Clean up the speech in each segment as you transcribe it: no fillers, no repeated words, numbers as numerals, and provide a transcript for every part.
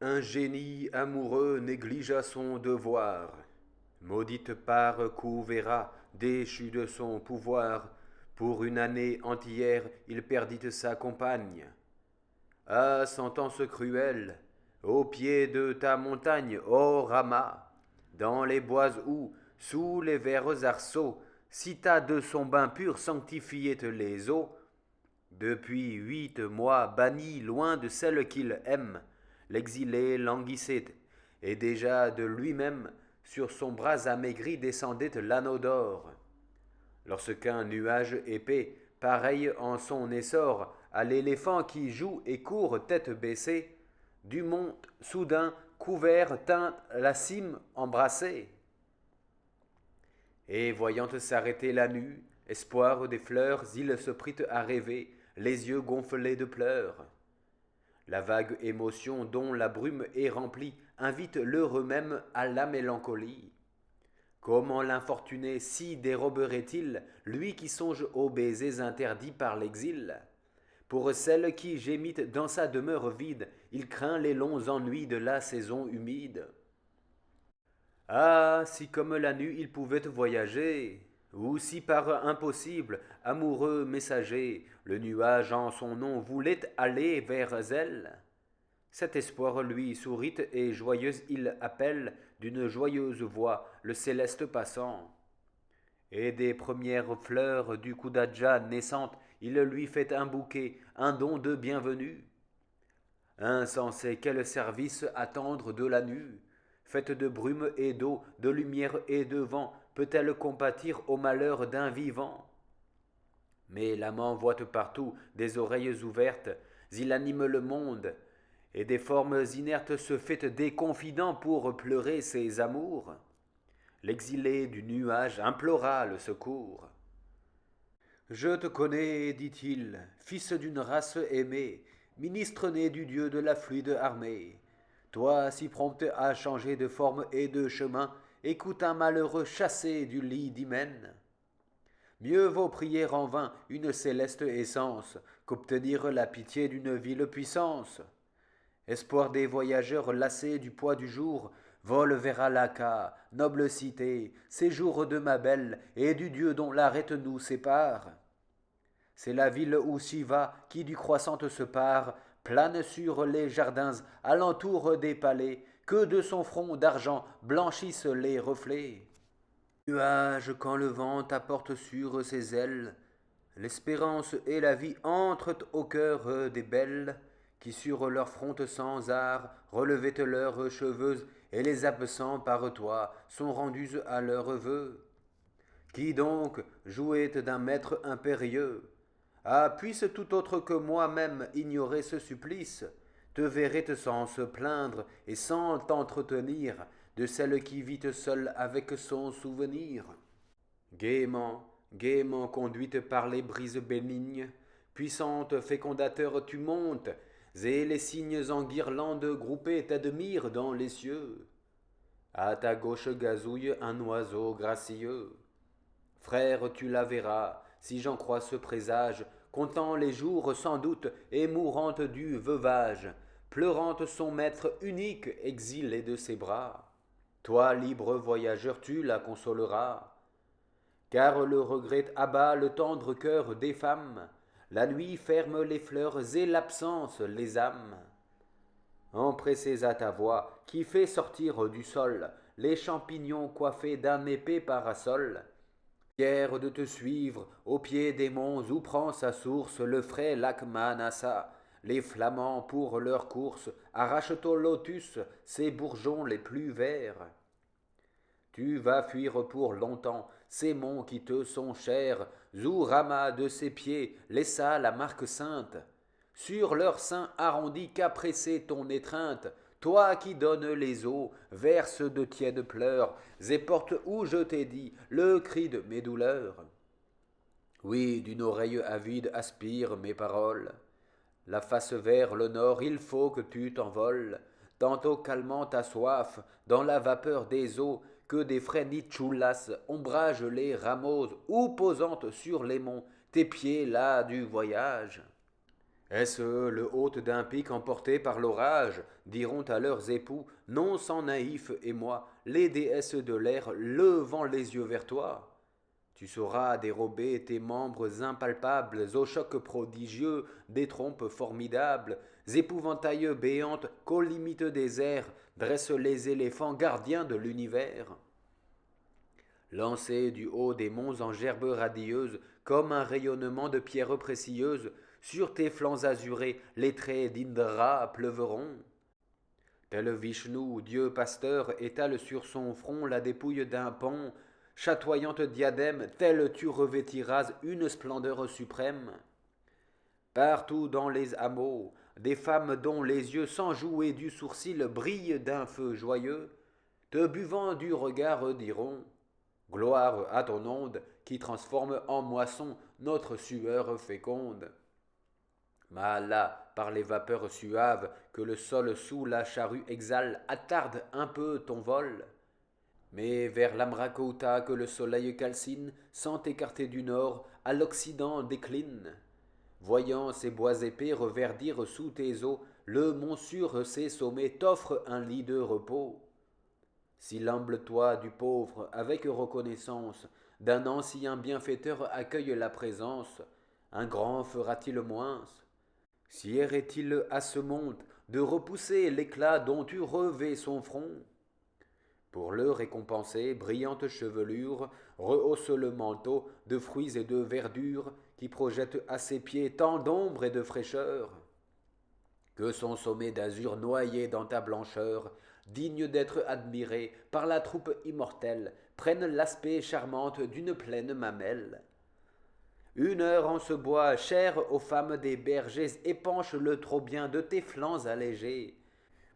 Un génie amoureux négligea son devoir. Maudite par Couvera, déchu de son pouvoir, pour une année entière il perdit sa compagne. Ah, sentence cruelle, au pied de ta montagne, ô Rama, dans les bois où, sous les verts arceaux, cita de son bain pur sanctifiait les eaux, depuis 8 mois banni loin de celle qu'il aime, l'exilé languissait, et déjà de lui-même sur son bras amaigri descendait l'anneau d'or. Lorsqu'un nuage épais, pareil en son essor à l'éléphant qui joue et court tête baissée, du mont soudain couvert tint la cime embrassée. Et voyant s'arrêter la nue, espoir des fleurs, il se prit à rêver, les yeux gonflés de pleurs. La vague émotion dont la brume est remplie invite l'heureux même à la mélancolie. Comment l'infortuné si déroberait-il, lui qui songe aux baisers interdits par l'exil? Pour celle qui gémit dans sa demeure vide, il craint les longs ennuis de la saison humide. Ah, si comme la nuit il pouvait voyager, ou si par impossible, amoureux messager, le nuage en son nom voulait aller vers elle. Cet espoir lui sourit et joyeuse il appelle d'une joyeuse voix le céleste passant. Et des premières fleurs du Kudaja naissantes, il lui fait un bouquet, un don de bienvenue. Insensé, quel service attendre de la nue? Faite de brume et d'eau, de lumière et de vent, peut-elle compatir au malheur d'un vivant? Mais l'amant voit partout des oreilles ouvertes, il anime le monde, et des formes inertes se fait des confidents pour pleurer ses amours. L'exilé du nuage implora le secours. Je te connais, dit-il, fils d'une race aimée, ministre né du dieu de la fluide armée. Toi, si prompte à changer de forme et de chemin, écoute un malheureux chassé du lit d'hymen. Mieux vaut prier en vain une céleste essence qu'obtenir la pitié d'une ville puissance. Espoir des voyageurs lassés du poids du jour, vole vers Alaka, noble cité, séjour de ma belle et du dieu dont l'arête nous sépare. C'est la ville où Shiva, qui du croissant se pare, plane sur les jardins alentour des palais, que de son front d'argent blanchissent les reflets. Nuage quand le vent apporte sur ses ailes, l'espérance et la vie entrent au cœur des belles, qui sur leur front sans art relevaient leurs cheveux, et les absents par toi sont rendus à leurs vœux. Qui donc jouait d'un maître impérieux? Ah, puisse tout autre que moi-même ignorer ce supplice, te verrait sans se plaindre et sans t'entretenir de celle qui vit seule avec son souvenir. Gaiement, gaiement conduite par les brises bénignes, puissante fécondateur tu montes, et les cygnes en guirlande groupés t'admirent dans les cieux. À ta gauche gazouille un oiseau gracieux. Frère, tu la verras, si j'en crois ce présage, comptant les jours sans doute et mourante du veuvage, pleurante son maître unique exilé de ses bras. Toi, libre voyageur, tu la consoleras, car le regret abat le tendre cœur des femmes, la nuit ferme les fleurs et l'absence les âmes. Empressés à ta voix, qui fait sortir du sol les champignons coiffés d'un épais parasol, fier de te suivre au pied des monts où prend sa source le frais lac Manassa, les flamands pour leur course arrachent au lotus ses bourgeons les plus verts. Tu vas fuir pour longtemps ces monts qui te sont chers, où Rama de ses pieds laissa la marque sainte. Sur leur sein arrondi qu'a pressé ton étreinte, toi qui donnes les eaux, verse de tièdes pleurs, et porte où je t'ai dit le cri de mes douleurs. Oui, d'une oreille avide aspire mes paroles. La face vers le nord, il faut que tu t'envoles, tantôt calmant ta soif dans la vapeur des eaux, que des frais nichulas ombragent les rameaux, ou posantes sur les monts tes pieds là du voyage. Est-ce le hôte d'un pic emporté par l'orage, diront à leurs époux, non sans naïf émoi, les déesses de l'air levant les yeux vers toi? Tu sauras dérober tes membres impalpables aux chocs prodigieux des trompes formidables, épouvantails béantes qu'aux limites des airs dressent les éléphants gardiens de l'univers. Lancés du haut des monts en gerbes radieuses, comme un rayonnement de pierres précieuses, sur tes flancs azurés, les traits d'Indra pleuveront. Tel Vishnu, Dieu pasteur, étale sur son front la dépouille d'un pan, chatoyante diadème, tel tu revêtiras une splendeur suprême. Partout dans les hameaux, des femmes dont les yeux sans jouer du sourcil brillent d'un feu joyeux, te buvant du regard diront gloire à ton onde qui transforme en moisson notre sueur féconde. Mais là, par les vapeurs suaves que le sol sous la charrue exhale, attarde un peu ton vol. Mais vers l'Amrakota que le soleil calcine, sans t'écarter du nord, à l'occident décline. Voyant ces bois épais reverdir sous tes eaux, le mont sur ses sommets t'offre un lit de repos. Si l'humble toit du pauvre, avec reconnaissance, d'un ancien bienfaiteur accueille la présence, un grand fera-t-il moins? Si errait-il à ce monde de repousser l'éclat dont tu revais son front? Pour le récompenser, brillante chevelure rehausse le manteau de fruits et de verdure qui projette à ses pieds tant d'ombre et de fraîcheur que son sommet d'azur noyé dans ta blancheur, digne d'être admiré par la troupe immortelle, prenne l'aspect charmante d'une plaine mamelle. Une heure en ce bois, cher aux femmes des bergers, épanche le trop bien de tes flancs allégés.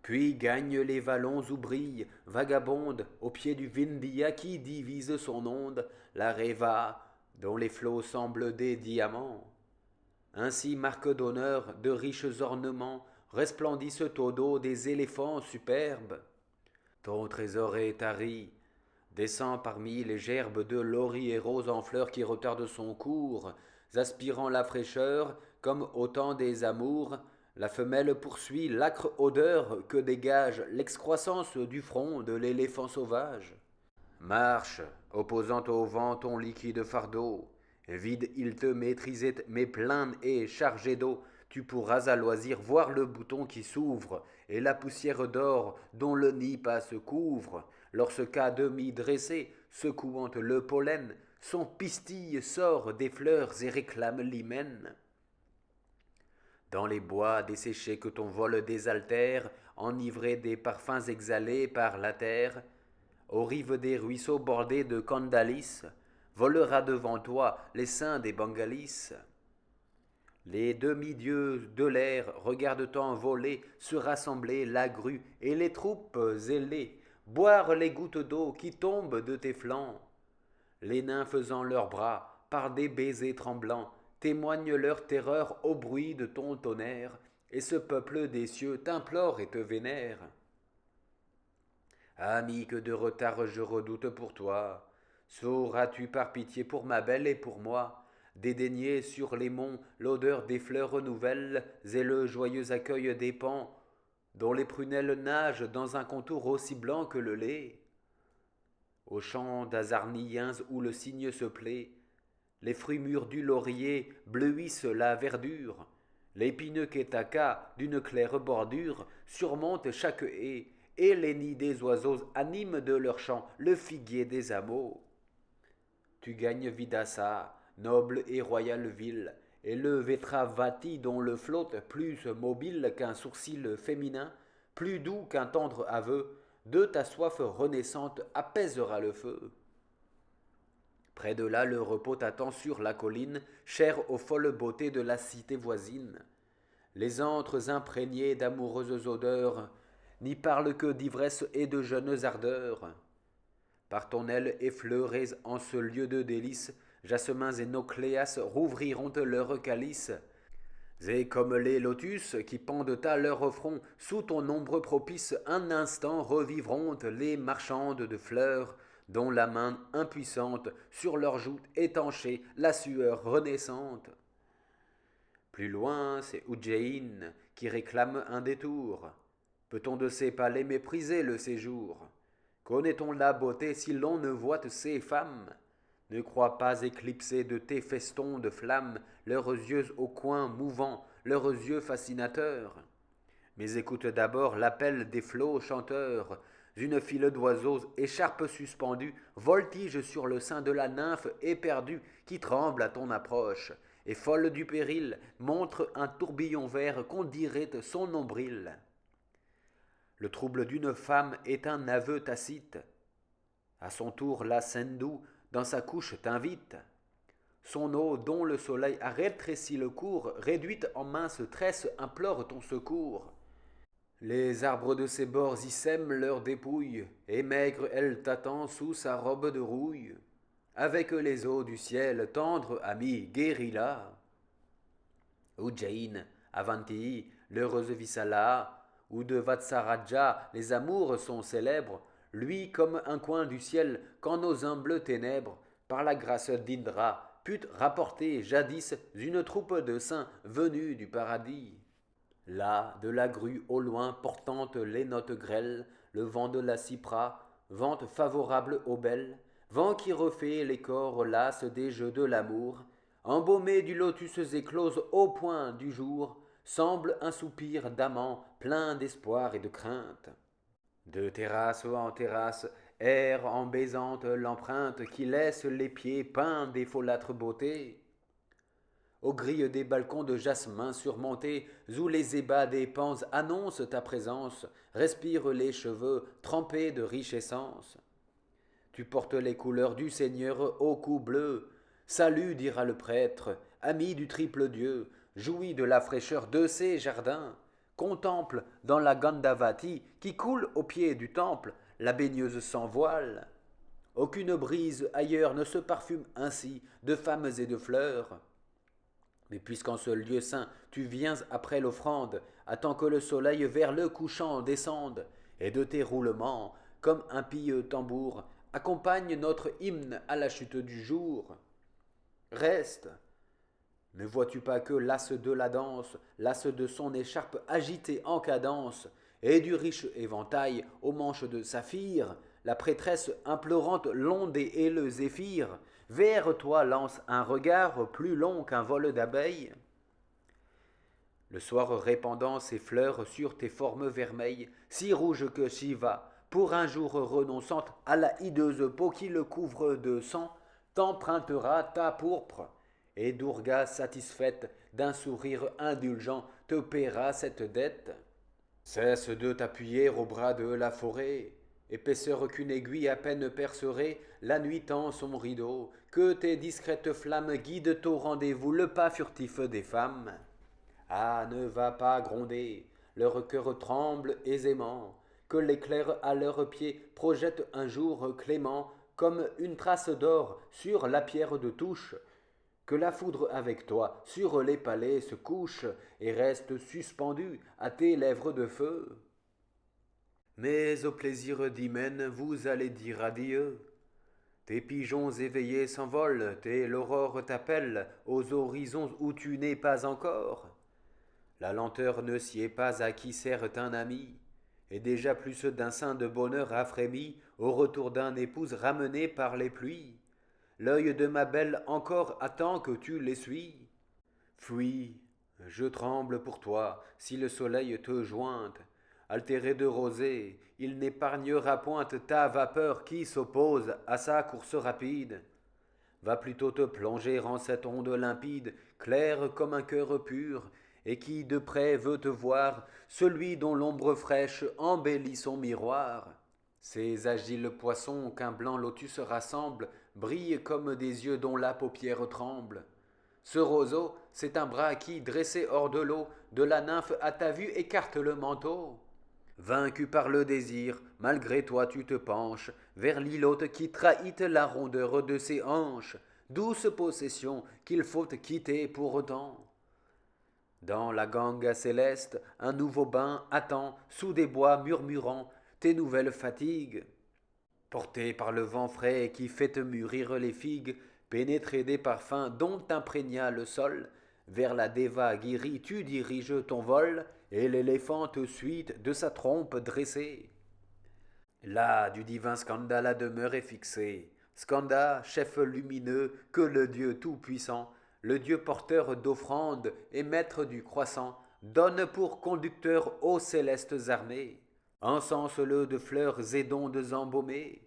Puis gagne les vallons où brille, vagabonde, au pied du Vindhya qui divise son onde, la Reva, dont les flots semblent des diamants. Ainsi, marque d'honneur, de riches ornements, resplendissent au dos des éléphants superbes. Ton trésor est tari, descend parmi les gerbes de lauriers roses en fleurs qui retardent son cours, aspirant la fraîcheur, comme au temps des amours, la femelle poursuit l'âcre odeur que dégage l'excroissance du front de l'éléphant sauvage. Marche, opposant au vent ton liquide fardeau, vide il te maîtrisait, mais plein et chargé d'eau, tu pourras à loisir voir le bouton qui s'ouvre, et la poussière d'or dont le nid passe couvre, lorsqu'à demi dressé, secouant le pollen, son pistil sort des fleurs et réclame l'hymen. Dans les bois desséchés que ton vol désaltère, enivrés des parfums exhalés par la terre, aux rives des ruisseaux bordés de candalis, volera devant toi les seins des Bengalis. Les demi-dieux de l'air regardent envoler se rassembler la grue et les troupes ailées, boire les gouttes d'eau qui tombent de tes flancs. Les nains faisant leurs bras, par des baisers tremblants, témoignent leur terreur au bruit de ton tonnerre, et ce peuple des cieux t'implore et te vénère. Ami, que de retard je redoute pour toi. Sauras-tu par pitié pour ma belle et pour moi dédaigner sur les monts l'odeur des fleurs nouvelles et le joyeux accueil des pans, dont les prunelles nagent dans un contour aussi blanc que le lait? Aux champs d'azarniens où le cygne se plaît, les fruits mûrs du laurier bleuissent la verdure, l'épineux kétaka d'une claire bordure surmonte chaque haie, et les nids des oiseaux animent de leur chant le figuier des amours. Tu gagnes Vidassa, noble et royale ville, et le Vetravati dont le flotte plus mobile qu'un sourcil féminin, plus doux qu'un tendre aveu, de ta soif renaissante apaisera le feu. Près de là, le repos t'attend sur la colline, chère aux folles beautés de la cité voisine. Les antres imprégnés d'amoureuses odeurs n'y parlent que d'ivresse et de jeunes ardeurs. Par ton aile effleurée en ce lieu de délices, jasmins et nocléas rouvriront leurs calices. Et comme les lotus qui pendent à leur front, sous ton ombre propice, un instant revivront les marchandes de fleurs, dont la main impuissante sur leurs joutes étanchées la sueur renaissante. Plus loin, c'est Ujjain qui réclame un détour. Peut-on de ces palais mépriser le séjour? Connaît-on la beauté si l'on ne voit ces femmes? Ne crois pas éclipser de tes festons de flammes leurs yeux au coin mouvants, leurs yeux fascinateurs. Mais écoute d'abord l'appel des flots chanteurs. Une file d'oiseaux, écharpe suspendue, voltige sur le sein de la nymphe éperdue qui tremble à ton approche, et folle du péril, montre un tourbillon vert qu'on dirait son nombril. Le trouble d'une femme est un aveu tacite. À son tour, la Sindhu, dans sa couche, t'invite. Son eau, dont le soleil a rétréci le cours, réduite en mince tresse, implore ton secours. Les arbres de ses bords y sèment leurs dépouilles, et maigre elle t'attend sous sa robe de rouille. Avec les eaux du ciel, tendre ami, guérilla. Ujjain, Avanti, l'heureuse Visala, où de Vatsaraja les amours sont célèbres, lui comme un coin du ciel qu'en nos humbles ténèbres, par la grâce d'Indra, put rapporter jadis une troupe de saints venus du paradis. Là, de la grue au loin portant les notes grêles, le vent de la cypra, vente favorable aux belles, vent qui refait les corps lasses des jeux de l'amour, embaumé du lotus éclose au point du jour, semble un soupir d'amant plein d'espoir et de crainte. De terrasse en terrasse, erre en baisante l'empreinte qui laisse les pieds peints des folâtres beautés. Aux grilles des balcons de jasmin surmontés, où les ébats des pans annoncent ta présence, respirent les cheveux trempés de riche essence. Tu portes les couleurs du Seigneur au cou bleu. Salut, dira le prêtre, ami du triple Dieu, jouis de la fraîcheur de ses jardins. Contemple dans la Gandavati qui coule au pied du temple la baigneuse sans voile. Aucune brise ailleurs ne se parfume ainsi de femmes et de fleurs. Mais puisqu'en ce lieu saint tu viens après l'offrande, attends que le soleil vers le couchant descende, et de tes roulements, comme un pieux tambour, accompagne notre hymne à la chute du jour. Reste. Ne vois-tu pas que l'as de la danse, l'as de son écharpe agitée en cadence, et du riche éventail aux manches de saphir, la prêtresse implorante l'ondée et le zéphyr, vers toi lance un regard plus long qu'un vol d'abeilles. Le soir répandant ses fleurs sur tes formes vermeilles, si rouges que Shiva, pour un jour renonçante à la hideuse peau qui le couvre de sang, t'empruntera ta pourpre, et Durga, satisfaite d'un sourire indulgent, te paiera cette dette. Cesse de t'appuyer au bras de la forêt, épaisseur qu'une aiguille à peine percerait, la nuit tend son rideau, que tes discrètes flammes guident au rendez-vous le pas furtif des femmes. Ah, ne va pas gronder, leur cœur tremble aisément, que l'éclair à leurs pieds projette un jour clément, comme une trace d'or sur la pierre de touche, que la foudre avec toi sur les palais se couche et reste suspendue à tes lèvres de feu. Mais au plaisir d'hymen vous allez dire adieu. Tes pigeons éveillés s'envolent, et l'aurore t'appelle aux horizons où tu n'es pas encore. La lenteur ne sied pas à qui sert un ami, et déjà plus d'un sein de bonheur a frémi au retour d'un épouse ramené par les pluies. L'œil de ma belle encore attend que tu l'essuies. Fuis, je tremble pour toi, si le soleil te jointe. Altéré de rosée, il n'épargnera point ta vapeur qui s'oppose à sa course rapide. Va plutôt te plonger en cette onde limpide, claire comme un cœur pur, et qui de près veut te voir, celui dont l'ombre fraîche embellit son miroir. Ces agiles poissons qu'un blanc lotus rassemble brillent comme des yeux dont la paupière tremble. Ce roseau, c'est un bras qui, dressé hors de l'eau, de la nymphe à ta vue écarte le manteau. Vaincu par le désir, malgré toi tu te penches vers l'îlote qui trahit la rondeur de ses hanches, douce possession qu'il faut quitter pour autant. Dans la Ganga céleste, un nouveau bain attend, sous des bois murmurants, tes nouvelles fatigues. Porté par le vent frais qui fait mûrir les figues, pénétré des parfums dont imprégna le sol, vers la Devagiri tu diriges ton vol, et l'éléphant te suit de sa trompe dressée. Là, du divin Skanda la demeure est fixée. Skanda, chef lumineux, que le Dieu tout-puissant, le Dieu porteur d'offrandes et maître du croissant, donne pour conducteur aux célestes armées. Encense-le de fleurs et d'ondes embaumées.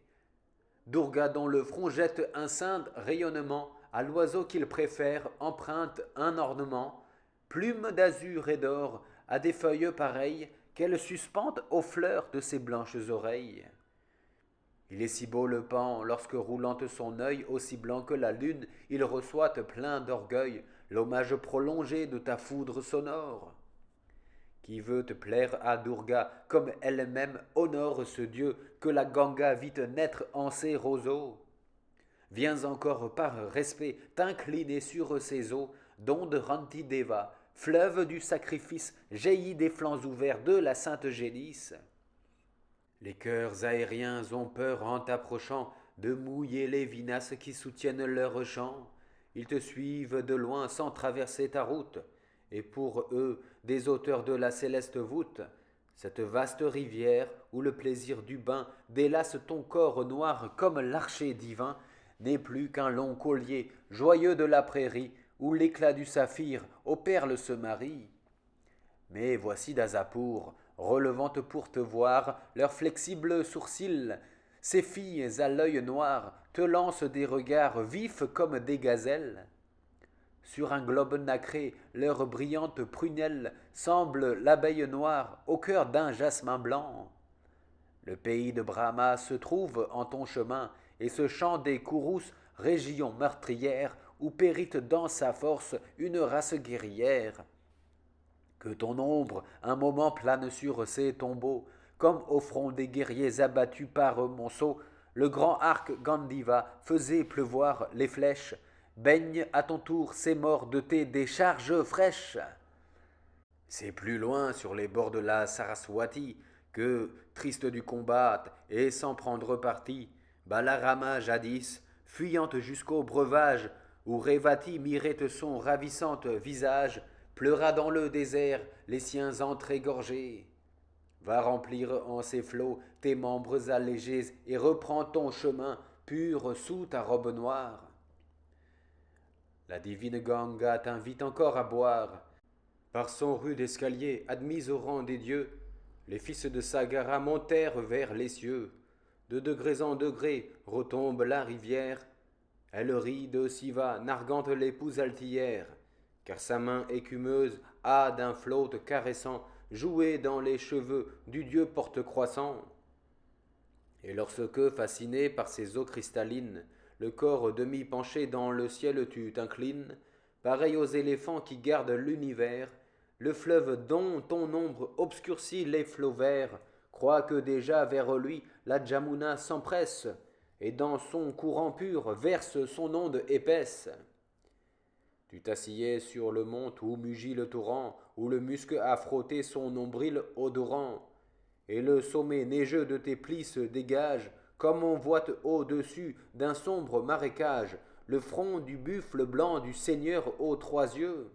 Durga dont le front jette un saint rayonnement, à l'oiseau qu'il préfère emprunte un ornement, plume d'azur et d'or, à des feuilles pareilles, qu'elle suspende aux fleurs de ses blanches oreilles. Il est si beau le pan, lorsque roulante son œil, aussi blanc que la lune, il reçoit plein d'orgueil l'hommage prolongé de ta foudre sonore. Qui veut te plaire à Durga, comme elle-même honore ce Dieu que la Ganga vit naître en ses roseaux. Viens encore par respect t'incliner sur ses eaux, dont de Rantideva, fleuve du sacrifice, jaillit des flancs ouverts de la sainte génisse. Les cœurs aériens ont peur en t'approchant de mouiller les vinasses qui soutiennent leurs chants. Ils te suivent de loin sans traverser ta route, et pour eux, des auteurs de la céleste voûte, cette vaste rivière où le plaisir du bain délace ton corps noir comme l'archer divin, n'est plus qu'un long collier joyeux de la prairie où l'éclat du saphir aux perles se marie. Mais voici d'Azapour, relevante pour te voir, leurs flexibles sourcils, ces filles à l'œil noir te lancent des regards vifs comme des gazelles. Sur un globe nacré, leurs brillantes prunelles semblent l'abeille noire au cœur d'un jasmin blanc. Le pays de Brahma se trouve en ton chemin, et ce champ des Kourous, région meurtrière, où périte dans sa force une race guerrière. Que ton ombre un moment plane sur ces tombeaux, comme au front des guerriers abattus par monceau, le grand arc Gandiva faisait pleuvoir les flèches, baigne à ton tour ces morts de tes décharges fraîches. C'est plus loin sur les bords de la Saraswati que, triste du combat et sans prendre parti, Balarama jadis, fuyante jusqu'au breuvage, où Revati mirait son ravissant visage, pleura dans le désert les siens entr'égorgés. Va remplir en ces flots tes membres allégés et reprends ton chemin pur sous ta robe noire. La divine Ganga t'invite encore à boire. Par son rude escalier, admise au rang des dieux, les fils de Sagara montèrent vers les cieux. De degrés en degrés retombe la rivière. Elle rit de Siva, narguante l'épouse altillère, car sa main écumeuse a d'un flot caressant joué dans les cheveux du dieu porte-croissant. Et lorsque, fasciné par ces eaux cristallines, le corps demi-penché dans le ciel tu t'inclines, pareil aux éléphants qui gardent l'univers, le fleuve dont ton ombre obscurcit les flots verts, croit que déjà vers lui la Jamuna s'empresse, et dans son courant pur verse son onde épaisse. Tu t'asseyais sur le mont où mugit le torrent, où le musc a frotté son nombril odorant, et le sommet neigeux de tes plis se dégage, comme on voit au-dessus d'un sombre marécage, le front du buffle blanc du Seigneur aux trois yeux.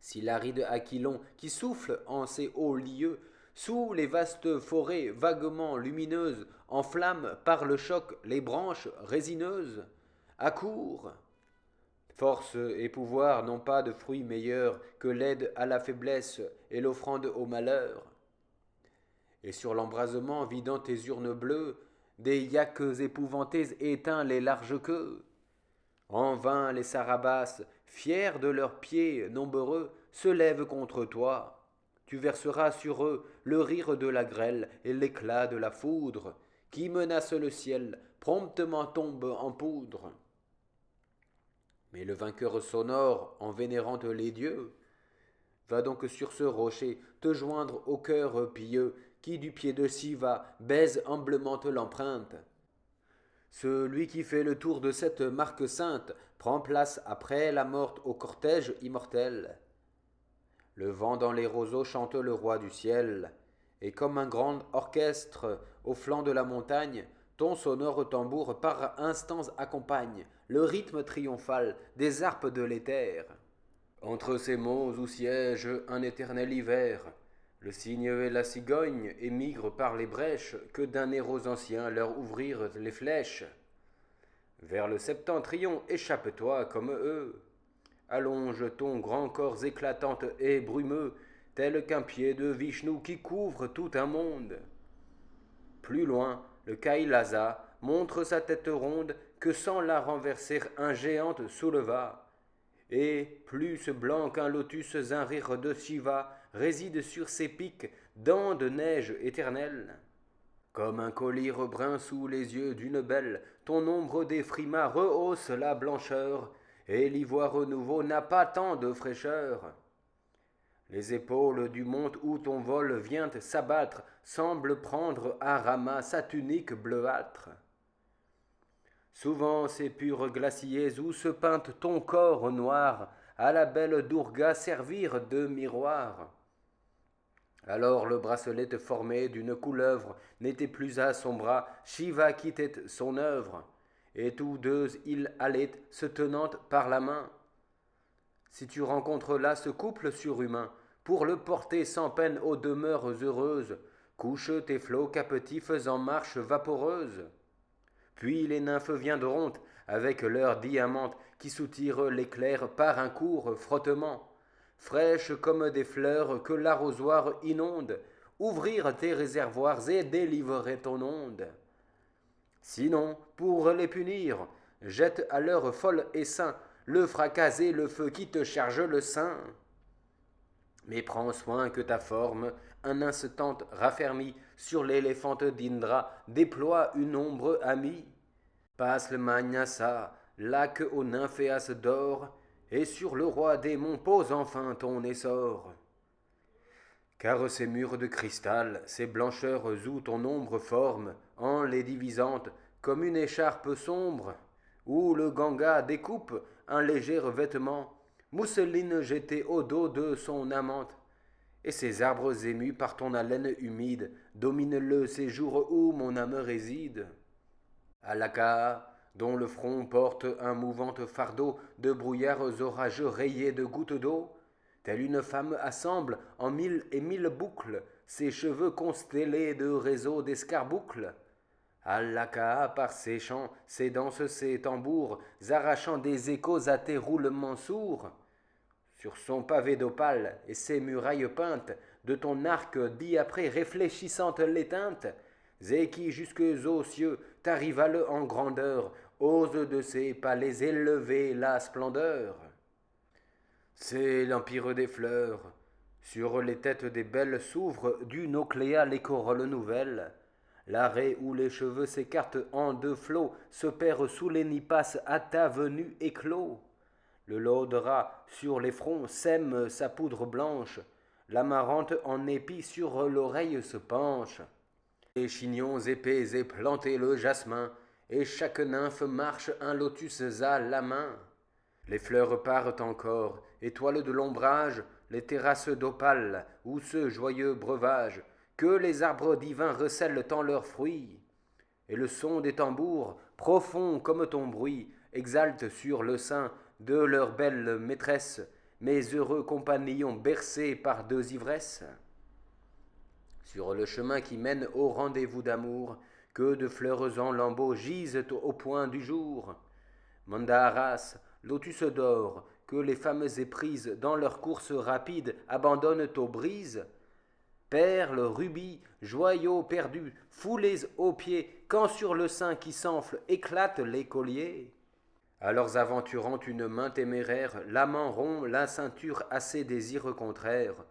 Si l'aride Aquilon qui souffle en ces hauts lieux, sous les vastes forêts vaguement lumineuses, enflamme par le choc les branches résineuses, accours. Force et pouvoir n'ont pas de fruit meilleur que l'aide à la faiblesse et l'offrande au malheur. Et sur l'embrasement vidant tes urnes bleues, des yaks épouvantés éteints les larges queues. En vain les Sarabas, fiers de leurs pieds nombreux, se lèvent contre toi. Tu verseras sur eux le rire de la grêle et l'éclat de la foudre, qui menace le ciel, promptement tombe en poudre. Mais le vainqueur sonore, en vénérant les dieux, va donc sur ce rocher te joindre au cœur pieux, qui du pied de Shiva baise humblement l'empreinte. Celui qui fait le tour de cette marque sainte prend place après la mort au cortège immortel. Le vent dans les roseaux chante le roi du ciel, et comme un grand orchestre au flanc de la montagne, ton sonore tambour par instants accompagne le rythme triomphal des harpes de l'éther. Entre ces monts où siège un éternel hiver, le cygne et la cigogne émigrent par les brèches que d'un nez aux anciens leur ouvrirent les flèches. Vers le septentrion échappe-toi comme eux. Allonge ton grand corps éclatant et brumeux, tel qu'un pied de Vishnu qui couvre tout un monde. Plus loin, le Kailasa montre sa tête ronde que sans la renverser un géant te souleva. Et, plus blanc qu'un lotus, un rire de Shiva réside sur ses pics, dents de neige éternelle. Comme un collier brun sous les yeux d'une belle, ton ombre des frimas rehausse la blancheur, et l'ivoire nouveau n'a pas tant de fraîcheur. Les épaules du mont où ton vol vient s'abattre semblent prendre à Rama sa tunique bleuâtre. Souvent ces purs glaciers où se peinte ton corps noir à la belle Durga servirent de miroir. Alors le bracelet formé d'une couleuvre n'était plus à son bras, Shiva quittait son œuvre, et tous deux ils allaient se tenant par la main. Si tu rencontres là ce couple surhumain, pour le porter sans peine aux demeures heureuses, couche tes flots captifs en marche vaporeuse. Puis les nymphes viendront avec leurs diamantes qui soutirent l'éclair par un court frottement, fraîches comme des fleurs que l'arrosoir inonde, ouvrir tes réservoirs et délivrer ton onde. Sinon, pour les punir, jette à leur fol essaim le fracas et le feu qui te charge le sein. Mais prends soin que ta forme, un instant raffermie, sur l'éléphante d'Indra déploie une ombre amie. Passe le Magnasa, lac aux nymphéas d'or, et sur le roi démon pose enfin ton essor. Car ces murs de cristal, ces blancheurs où ton ombre forme, en les divisantes, comme une écharpe sombre, où le Ganga découpe un léger vêtement, mousseline jetée au dos de son amante, et ces arbres émus par ton haleine humide dominent le séjour où mon âme réside. Alaka, dont le front porte un mouvant fardeau de brouillards orageux rayés de gouttes d'eau, telle une femme assemble en mille et mille boucles ses cheveux constellés de réseaux d'escarboucles. Alaka, par ses chants, ses danses, ses tambours, arrachant des échos à tes roulements sourds. Sur son pavé d'opale et ses murailles peintes, de ton arc diapré réfléchissantes les teintes, et qui jusque aux cieux t'arrivalent en grandeur, ose de ses palais élever la splendeur. C'est l'empire des fleurs. Sur les têtes des belles s'ouvre d'une ocléa les corolles nouvelles. L'arrêt où les cheveux s'écartent en deux flots se perd sous les nipasses à ta venue éclos. Le lodra sur les fronts sème sa poudre blanche, l'amarante en épi sur l'oreille se penche. Les chignons épais et plantés le jasmin, et chaque nymphe marche un lotus à la main. Les fleurs parent encore, étoiles de l'ombrage, les terrasses d'opale, où ce joyeux breuvage, que les arbres divins recèlent en leurs fruits. Et le son des tambours, profond comme ton bruit, exalte sur le sein de leur belle maîtresse, mes heureux compagnons bercés par deux ivresses. Sur le chemin qui mène au rendez-vous d'amour, que de fleurs en lambeaux gisent au point du jour. Mandaras, lotus d'or, que les femmes éprises dans leur course rapide abandonnent aux brises. Perles, rubis, joyaux perdus, foulés aux pieds, quand sur le sein qui s'enfle éclatent les colliers. Alors aventurant une main téméraire, l'amant rompt la ceinture à ses désirs contraires.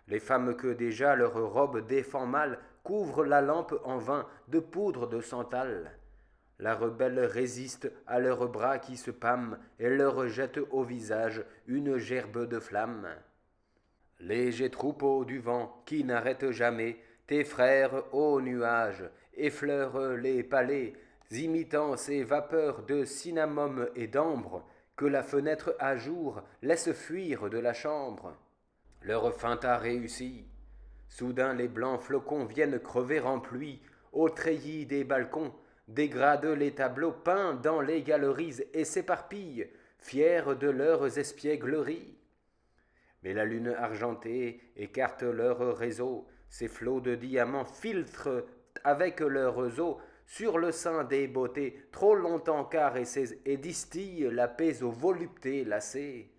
Les femmes que déjà leur robe défend mal couvrent la lampe en vain de poudre de santal. La rebelle résiste à leurs bras qui se pâment et leur jette au visage une gerbe de flamme. Léger troupeau du vent qui n'arrête jamais, tes frères aux nuages effleurent les palais, imitant ces vapeurs de cinnamome et d'ambre que la fenêtre à jour laisse fuir de la chambre. Leur feinte a réussi. Soudain les blancs flocons viennent crever en pluie, aux treillis des balcons, dégradent les tableaux peints dans les galeries et s'éparpillent, fiers de leurs espiègleries. Mais la lune argentée écarte leur réseau, ces flots de diamants filtrent avec leurs eaux sur le sein des beautés, trop longtemps caressées, et distillent la paix aux voluptés lassées.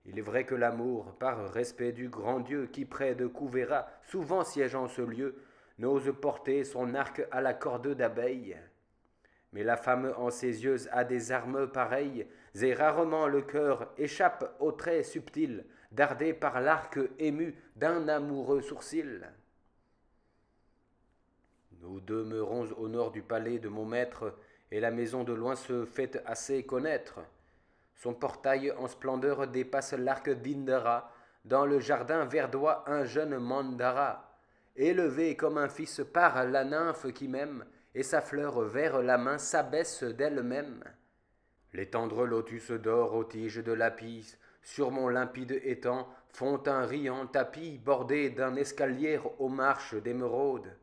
Il est vrai que l'amour, par respect du grand Dieu qui près de Couvéra, souvent siège en ce lieu, n'ose porter son arc à la corde d'abeille. Mais la femme en ses yeux a des armes pareilles, et rarement le cœur échappe aux traits subtils, dardés par l'arc ému d'un amoureux sourcil. Nous demeurons au nord du palais de mon maître, et la maison de loin se fait assez connaître. Son portail en splendeur dépasse l'arc d'Indra, dans le jardin verdoie un jeune mandara, élevé comme un fils par la nymphe qui m'aime, et sa fleur vers la main s'abaisse d'elle-même. Les tendres lotus d'or aux tiges de lapis, sur mon limpide étang, font un riant tapis bordé d'un escalier aux marches d'émeraude.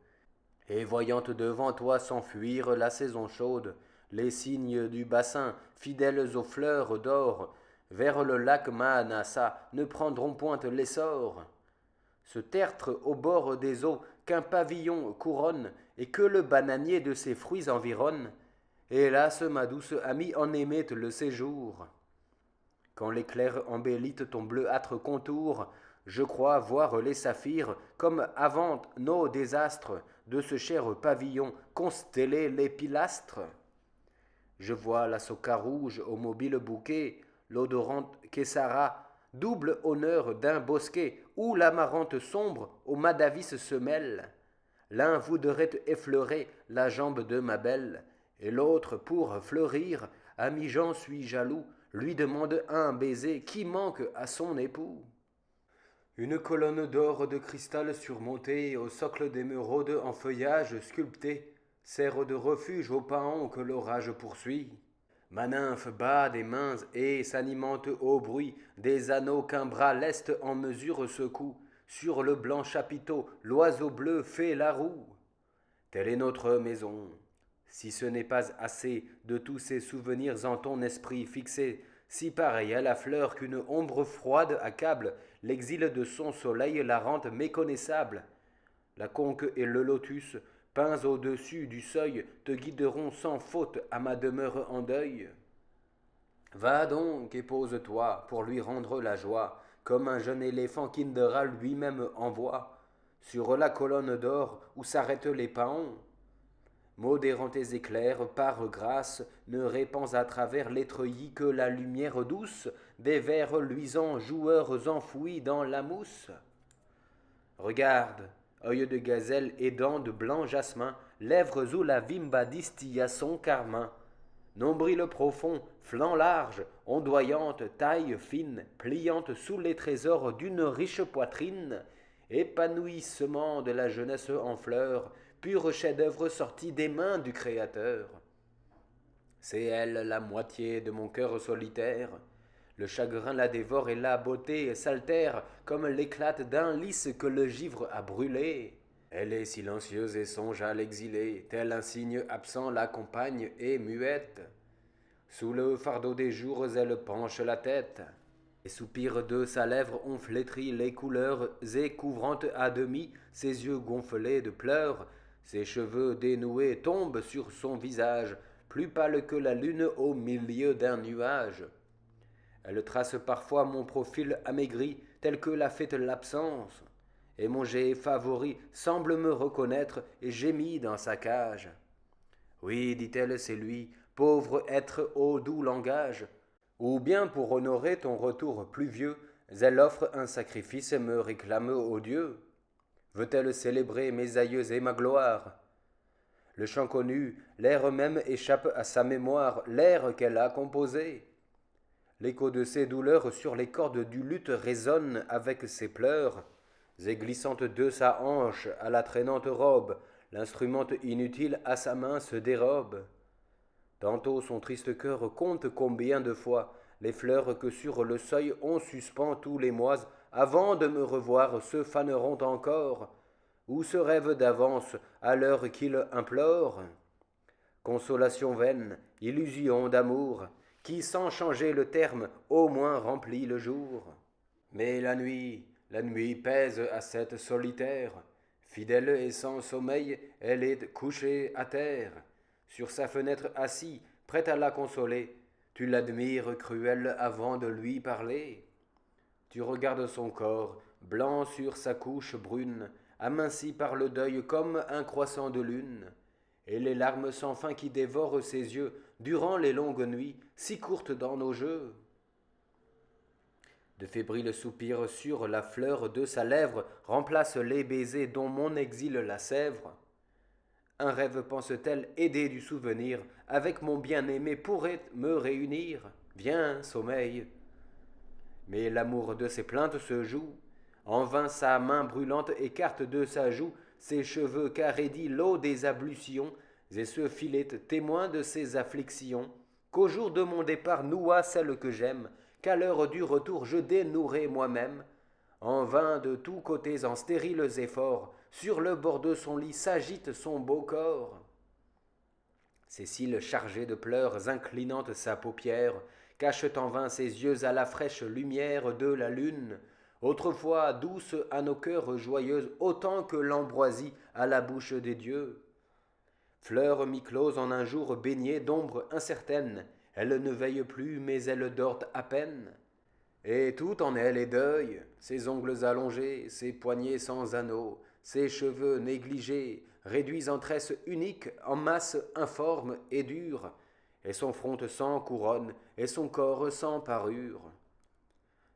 Et voyant devant toi s'enfuir la saison chaude, les cygnes du bassin, fidèles aux fleurs d'or, vers le lac Manassa ne prendront point l'essor. Ce tertre au bord des eaux qu'un pavillon couronne, et que le bananier de ses fruits environne, hélas, ma douce amie, en émette le séjour. Quand l'éclair embellit ton bleuâtre contour, je crois voir les saphirs, comme avant nos désastres, de ce cher pavillon consteller les pilastres. Je vois la soca rouge au mobile bouquet, l'odorante Kessara, double honneur d'un bosquet, où l'amarante sombre au madavis se mêle. L'un voudrait effleurer la jambe de ma belle, et l'autre, pour fleurir, ami j'en suis jaloux, lui demande un baiser qui manque à son époux. Une colonne d'or de cristal surmontée, au socle d'émeraude en feuillage sculpté, sert de refuge aux paons que l'orage poursuit. Ma nymphe bat des mains et s'animente au bruit des anneaux qu'un bras leste en mesure secoue. Sur le blanc chapiteau, l'oiseau bleu fait la roue. Telle est notre maison. Si ce n'est pas assez de tous ces souvenirs en ton esprit fixés, si pareil à la fleur qu'une ombre froide accable, l'exil de son soleil la rend méconnaissable. La conque et le lotus, peints au-dessus du seuil, te guideront sans faute à ma demeure en deuil. Va donc et pose-toi pour lui rendre la joie, comme un jeune éléphant qu'Indra lui-même envoie, sur la colonne d'or où s'arrêtent les paons. Modérant tes éclairs, par grâce, ne répands à travers les treillis que la lumière douce des vers luisants joueurs enfouis dans la mousse. Regarde, œil de gazelle et dents de blanc jasmin, lèvres où la vimba distille son carmin. Nombril profond, flanc large, ondoyante, taille fine, pliante sous les trésors d'une riche poitrine, épanouissement de la jeunesse en fleurs, pur chef-d'œuvre sorti des mains du Créateur. C'est elle la moitié de mon cœur solitaire. Le chagrin la dévore et la beauté s'altère comme l'éclate d'un lys que le givre a brûlé. Elle est silencieuse et songe à l'exiler, tel un cygne absent l'accompagne et muette. Sous le fardeau des jours, elle penche la tête. Les soupirs de sa lèvre ont flétri les couleurs et couvrant à demi ses yeux gonflés de pleurs, ses cheveux dénoués tombent sur son visage, plus pâle que la lune au milieu d'un nuage. Elle trace parfois mon profil amaigri, tel que l'a fait l'absence, et mon jet favori semble me reconnaître et gémit dans sa cage. Oui, dit-elle, c'est lui, pauvre être au doux langage. Ou bien pour honorer ton retour pluvieux, elle offre un sacrifice et me réclame aux dieux. Veut-elle célébrer mes aïeux et ma gloire? Le chant connu, l'air même échappe à sa mémoire, l'air qu'elle a composé. L'écho de ses douleurs sur les cordes du luth résonne avec ses pleurs, et glissante de sa hanche à la traînante robe, l'instrument inutile à sa main se dérobe. Tantôt son triste cœur compte combien de fois les fleurs que sur le seuil on suspend tous les mois, avant de me revoir, se faneront encore, ou se rêvent d'avance à l'heure qu'il implore. Consolation vaine, illusion d'amour, qui sans changer le terme au moins remplit le jour. Mais la nuit pèse à cette solitaire. Fidèle et sans sommeil, elle est couchée à terre. Sur sa fenêtre assis, prête à la consoler, tu l'admires cruelle avant de lui parler. Tu regardes son corps, blanc sur sa couche brune, aminci par le deuil comme un croissant de lune, et les larmes sans fin qui dévorent ses yeux durant les longues nuits, si courtes dans nos jeux. De fébriles soupirs sur la fleur de sa lèvre remplacent les baisers dont mon exil la sèvre. Un rêve pense-t-elle, aidé du souvenir, avec mon bien-aimé pourrait me réunir. Viens, sommeil. Mais l'amour de ses plaintes se joue. En vain sa main brûlante écarte de sa joue ses cheveux qu'arrédit l'eau des ablutions, et ce filet témoin de ses afflictions, qu'au jour de mon départ noua celle que j'aime, qu'à l'heure du retour je dénouerai moi-même. En vain de tous côtés en stériles efforts, sur le bord de son lit s'agite son beau corps. Ses cils chargés de pleurs inclinant sa paupière, cachent en vain ses yeux à la fraîche lumière de la lune, autrefois douce à nos cœurs joyeuses, autant que l'ambroisie à la bouche des dieux. Fleur mi-close en un jour baigné d'ombre incertaine, elle ne veille plus, mais elle dort à peine. Et tout en elle est deuil, ses ongles allongés, ses poignets sans anneaux, ses cheveux négligés, réduits en tresses uniques, en masse informe et dure, et son front sans couronne, et son corps sans parure.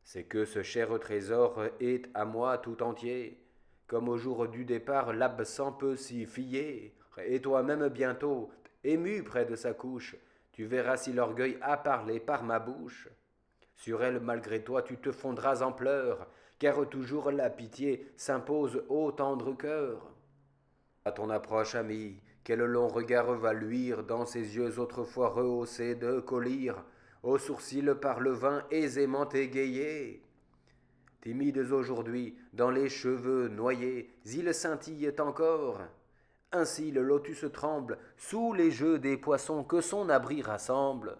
C'est que ce cher trésor est à moi tout entier, comme au jour du départ l'absent peut s'y fier, et toi-même bientôt, ému près de sa couche, tu verras si l'orgueil a parlé par ma bouche. Sur elle, malgré toi, tu te fondras en pleurs, car toujours la pitié s'impose au tendre cœur. À ton approche, ami, quel long regard va luire dans ses yeux autrefois rehaussés de collyre, aux sourcils par le vin aisément égayés. Timides aujourd'hui, dans les cheveux noyés, ils scintillent encore. Ainsi le lotus tremble sous les jeux des poissons que son abri rassemble.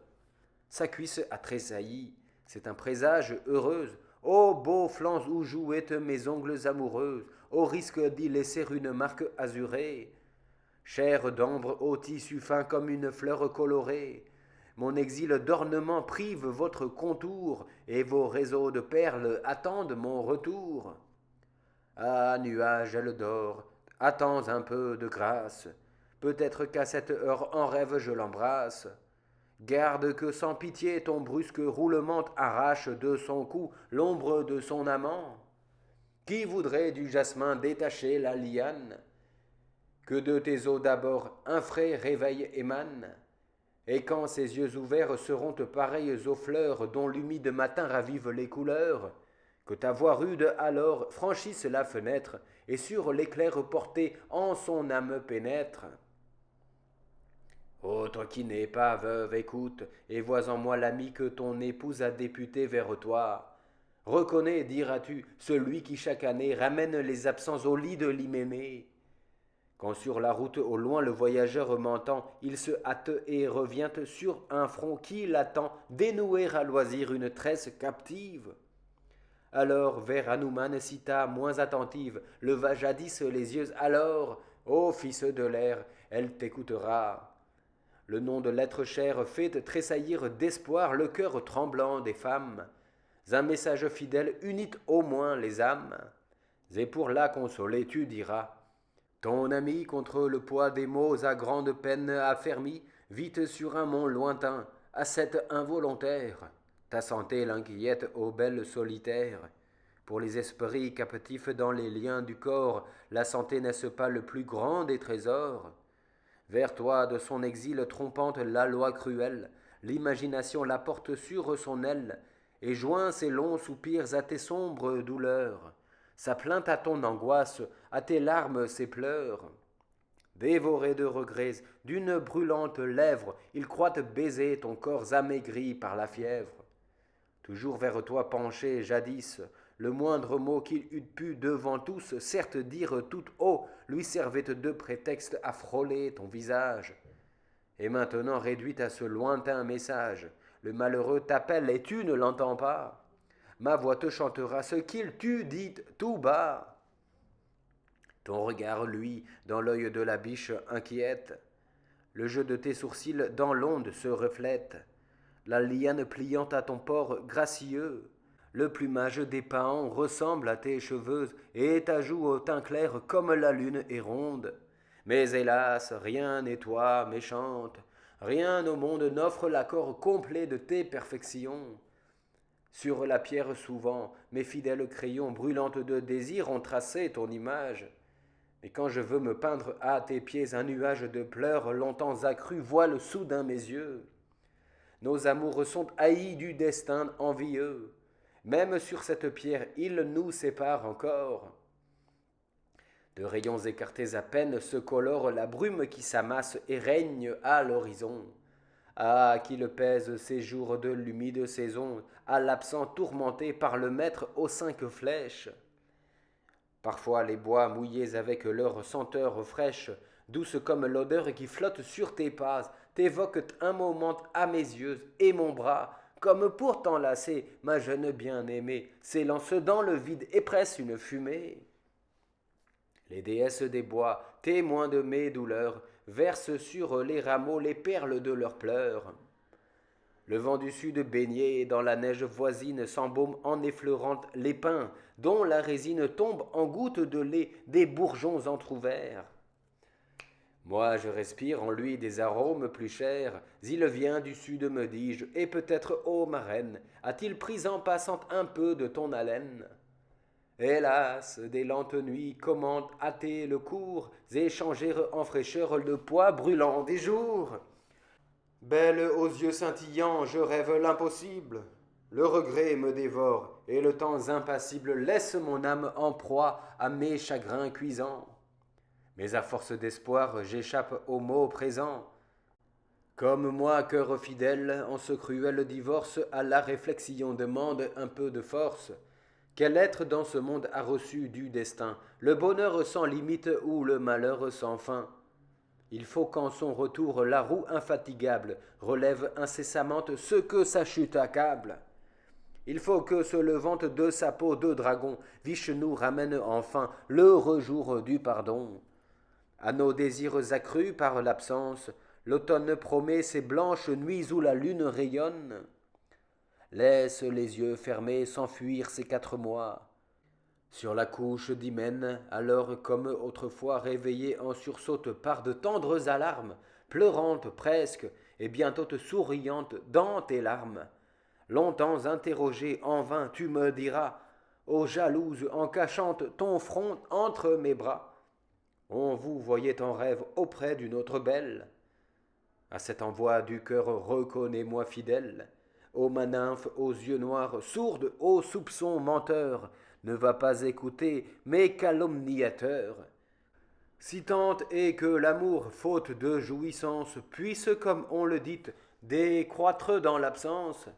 Sa cuisse a tressailli, c'est un présage heureuse. Ô beaux flancs où jouaient mes ongles amoureuses, au risque d'y laisser une marque azurée. Chair d'ambre au tissu fin comme une fleur colorée, mon exil d'ornement prive votre contour, et vos réseaux de perles attendent mon retour. Ah, nuage, elle dort, attends un peu de grâce, peut-être qu'à cette heure en rêve je l'embrasse. Garde que sans pitié ton brusque roulement arrache de son cou l'ombre de son amant. Qui voudrait du jasmin détacher la liane? Que de tes eaux d'abord un frais réveil émane, et quand ses yeux ouverts seront pareils aux fleurs dont l'humide matin ravive les couleurs, que ta voix rude alors franchisse la fenêtre, et sur l'éclair porté en son âme pénètre. Ô toi qui n'es pas veuve, écoute, et vois en moi l'ami que ton épouse a député vers toi. Reconnais, diras-tu, celui qui chaque année ramène les absents au lit de l'hyménée. Quand sur la route au loin le voyageur m'entend, il se hâte et revient sur un front qui l'attend, dénouer à loisir une tresse captive. Alors vers Hanuman Sita, moins attentive, leva jadis les yeux, alors, ô fils de l'air, elle t'écoutera. Le nom de l'être cher fait tressaillir d'espoir le cœur tremblant des femmes. Un message fidèle unit au moins les âmes. Et pour la consoler, tu diras: ton ami contre le poids des maux à grande peine affermi, vite sur un mont lointain, à cette involontaire. Ta santé l'inquiète, ô belle solitaire. Pour les esprits captifs dans les liens du corps, la santé n'est-ce pas le plus grand des trésors? Vers toi de son exil trompante la loi cruelle, l'imagination la porte sur son aile, et joint ses longs soupirs à tes sombres douleurs. Sa plainte à ton angoisse, à tes larmes ses pleurs. Dévoré de regrets, d'une brûlante lèvre, il croit baiser ton corps amaigri par la fièvre. Toujours vers toi penché jadis, le moindre mot qu'il eût pu devant tous, certes dire tout haut, lui servait de prétexte à frôler ton visage. Et maintenant réduite à ce lointain message, le malheureux t'appelle et tu ne l'entends pas. ma voix te chantera ce qu'il t'eût dit tout bas. Ton regard, lui, dans l'œil de la biche inquiète, le jeu de tes sourcils dans l'onde se reflète, la liane pliante à ton port gracieux, le plumage des paons ressemble à tes cheveux, et ta joue au teint clair comme la lune est ronde. Mais hélas, rien n'est toi méchante, rien au monde n'offre l'accord complet de tes perfections. Sur la pierre souvent, mes fidèles crayons brûlantes de désir ont tracé ton image. Et quand je veux me peindre à tes pieds, un nuage de pleurs longtemps accru voile soudain mes yeux. Nos amours sont haïs du destin envieux. Même sur cette pierre, il nous sépare encore. De rayons écartés à peine se colore la brume qui s'amasse et règne à l'horizon. Ah, qu'il pèse ces jours de l'humide saison, à l'absent tourmenté par le maître aux 5 flèches. Parfois les bois mouillés avec leur senteur fraîche, douce comme l'odeur qui flotte sur tes pas, t'évoquent un moment à mes yeux, et mon bras, comme pour t'enlacer, ma jeune bien-aimée, s'élance dans le vide et presse une fumée. Les déesses des bois, témoins de mes douleurs, versent sur les rameaux les perles de leurs pleurs. Le vent du sud baigné dans la neige voisine s'embaume en effleurant les pins, dont la résine tombe en gouttes de lait des bourgeons entr'ouverts. Moi je respire en lui des arômes plus chers, il vient du sud me dis-je, et peut-être, ô ma reine, a-t-il pris en passant un peu de ton haleine? Hélas, des lentes nuits commandent hâter le cours, et changer en fraîcheur le poids brûlant des jours. Belle aux yeux scintillants, je rêve l'impossible. Le regret me dévore, et le temps impassible laisse mon âme en proie à mes chagrins cuisants. Mais à force d'espoir, j'échappe aux maux présents. Comme moi, cœur fidèle, en ce cruel divorce, à la réflexion demande un peu de force. Quel être dans ce monde a reçu du destin le bonheur sans limite ou le malheur sans fin? Il faut qu'en son retour la roue infatigable relève incessamment ce que sa chute accable. Il faut que se levant de sa peau de dragon, Vishnu ramène enfin l'heureux jour du pardon. À nos désirs accrus par l'absence, l'automne promet ces blanches nuits où la lune rayonne. Laisse les yeux fermés s'enfuir ces 4 mois. Sur la couche d'hymen, alors comme autrefois réveillée en sursaut par de tendres alarmes, pleurante presque et bientôt souriante dans tes larmes. Longtemps interrogée en vain, tu me diras, ô jalouse en cachant ton front entre mes bras, on vous voyait en rêve auprès d'une autre belle. À cet envoi du cœur reconnais-moi fidèle, ô ma nymphe aux yeux noirs, sourde aux soupçons menteurs, ne va pas écouter mes calomniateurs. Si tant est que l'amour, faute de jouissance, puisse, comme on le dit, décroître dans l'absence,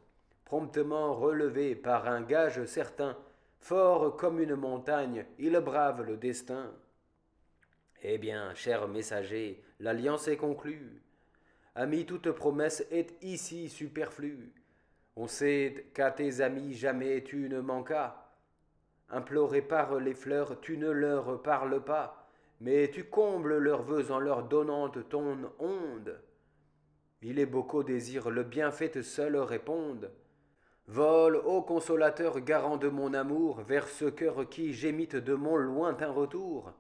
promptement relevé par un gage certain, fort comme une montagne, il brave le destin. Eh bien, cher messager, l'alliance est conclue. Ami, toute promesse est ici superflue. On sait qu'à tes amis jamais tu ne manquas. Imploré par les fleurs, tu ne leur parles pas, mais tu combles leurs vœux en leur donnant ton onde. Il est beau qu'au désir le bienfait seul réponde. Vole, ô consolateur, garant de mon amour, vers ce cœur qui gémit de mon lointain retour.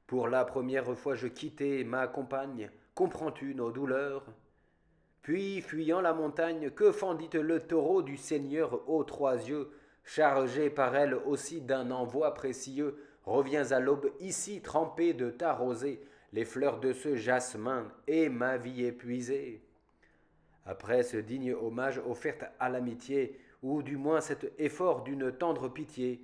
Pour la première fois je quittai ma compagne, comprends-tu nos douleurs? Puis, fuyant la montagne, que fendit le taureau du Seigneur aux 3 yeux, chargé par elle aussi d'un envoi précieux, reviens à l'aube ici trempé de ta rosée, les fleurs de ce jasmin et ma vie épuisée. Après ce digne hommage offert à l'amitié, ou du moins cet effort d'une tendre pitié,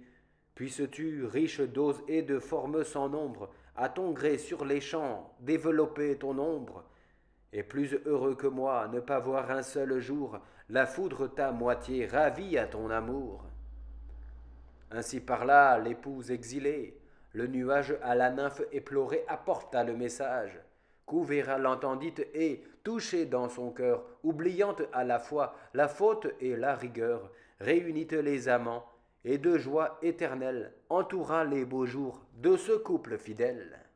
puisses-tu, riche d'oses et de formes sans nombre, à ton gré sur les champs, développer ton ombre, et plus heureux que moi, ne pas voir un seul jour la foudre ta moitié ravie à ton amour. Ainsi parla l'épouse exilée, le nuage à la nymphe éplorée apporta le message. Couvera l'entendit et, touché dans son cœur, oubliant à la fois la faute et la rigueur, réunit les amants et de joie éternelle entoura les beaux jours de ce couple fidèle.